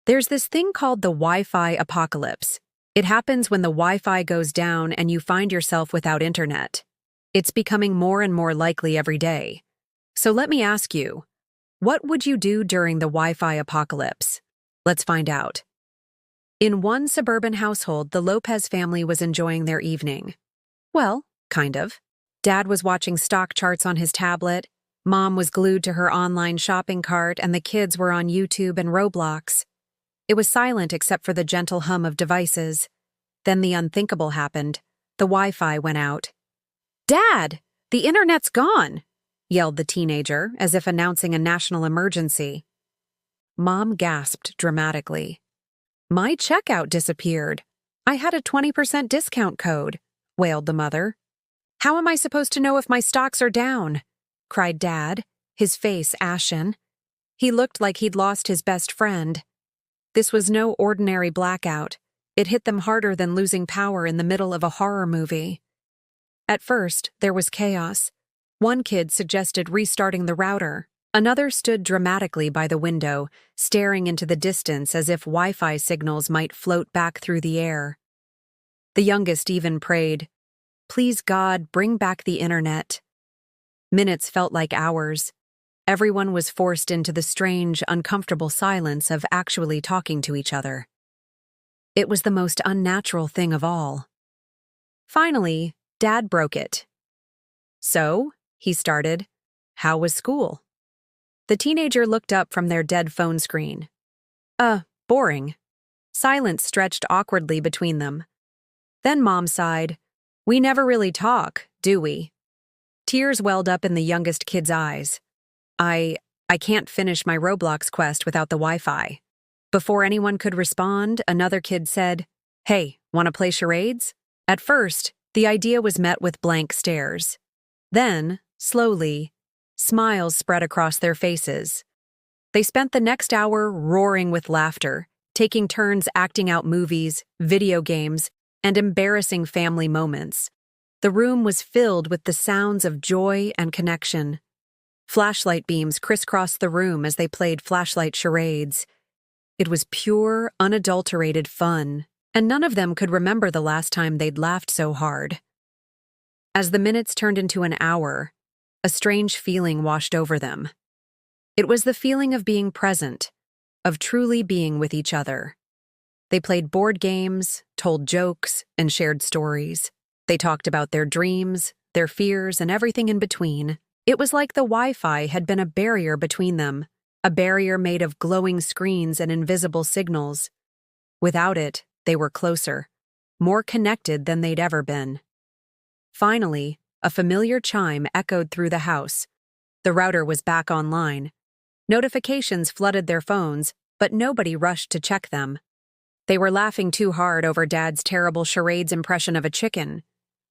There's this thing called the Wi-Fi apocalypse. It happens when the Wi-Fi goes down and you find yourself without internet. It's becoming more and more likely every day. So let me ask you, what would you do during the Wi-Fi apocalypse? Let's find out. In one suburban household, the Lopez family was enjoying their evening. Well, kind of. Dad was watching stock charts on his tablet, Mom was glued to her online shopping cart, and the kids were on YouTube and Roblox. It was silent except for the gentle hum of devices. Then the unthinkable happened. The Wi-Fi went out. "Dad, the internet's gone!" yelled the teenager, as if announcing a national emergency. Mom gasped dramatically. "My checkout disappeared. I had a 20% discount code," wailed the mother. "How am I supposed to know if my stocks are down?" cried Dad, his face ashen. He looked like he'd lost his best friend. This was no ordinary blackout. It hit them harder than losing power in the middle of a horror movie. At first, there was chaos. One kid suggested restarting the router. Another stood dramatically by the window, staring into the distance as if Wi-Fi signals might float back through the air. The youngest even prayed, "Please God, bring back the internet." Minutes felt like hours. Everyone was forced into the strange, uncomfortable silence of actually talking to each other. It was the most unnatural thing of all. Finally, Dad broke it. "So," he started, "how was school?" The teenager looked up from their dead phone screen. Boring." Silence stretched awkwardly between them. Then Mom sighed. "We never really talk, do we?" Tears welled up in the youngest kid's eyes. I can't finish my Roblox quest without the Wi-Fi." Before anyone could respond, another kid said, "Hey, wanna play charades?" At first, the idea was met with blank stares. Then, slowly, smiles spread across their faces. They spent the next hour roaring with laughter, taking turns acting out movies, video games, and embarrassing family moments. The room was filled with the sounds of joy and connection. Flashlight beams crisscrossed the room as they played flashlight charades. It was pure, unadulterated fun, and none of them could remember the last time they'd laughed so hard. As the minutes turned into an hour, a strange feeling washed over them. It was the feeling of being present, of truly being with each other. They played board games, told jokes, and shared stories. They talked about their dreams, their fears, and everything in between. It was like the Wi-Fi had been a barrier between them, a barrier made of glowing screens and invisible signals. Without it, they were closer, more connected than they'd ever been. Finally, a familiar chime echoed through the house. The router was back online. Notifications flooded their phones, but nobody rushed to check them. They were laughing too hard over Dad's terrible charades impression of a chicken.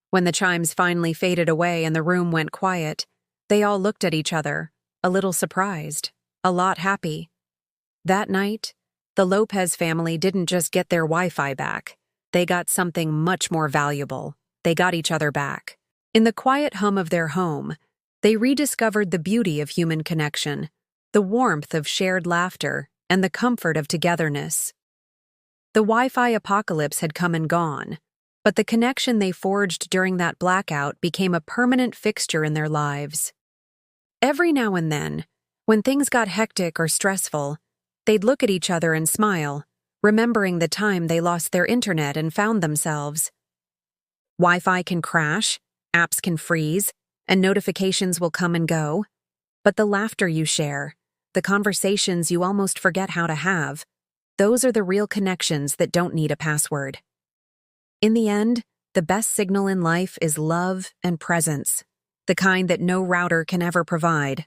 When the chimes finally faded away and the room went quiet, they all looked at each other, a little surprised, a lot happy. That night, the Lopez family didn't just get their Wi-Fi back. They got something much more valuable. They got each other back. In the quiet hum of their home, they rediscovered the beauty of human connection, the warmth of shared laughter, and the comfort of togetherness. The Wi-Fi apocalypse had come and gone, but the connection they forged during that blackout became a permanent fixture in their lives. Every now and then, when things got hectic or stressful, they'd look at each other and smile, remembering the time they lost their internet and found themselves. Wi-Fi can crash, apps can freeze, and notifications will come and go, but the laughter you share, the conversations you almost forget how to have, those are the real connections that don't need a password. In the end, the best signal in life is love and presence, the kind that no router can ever provide.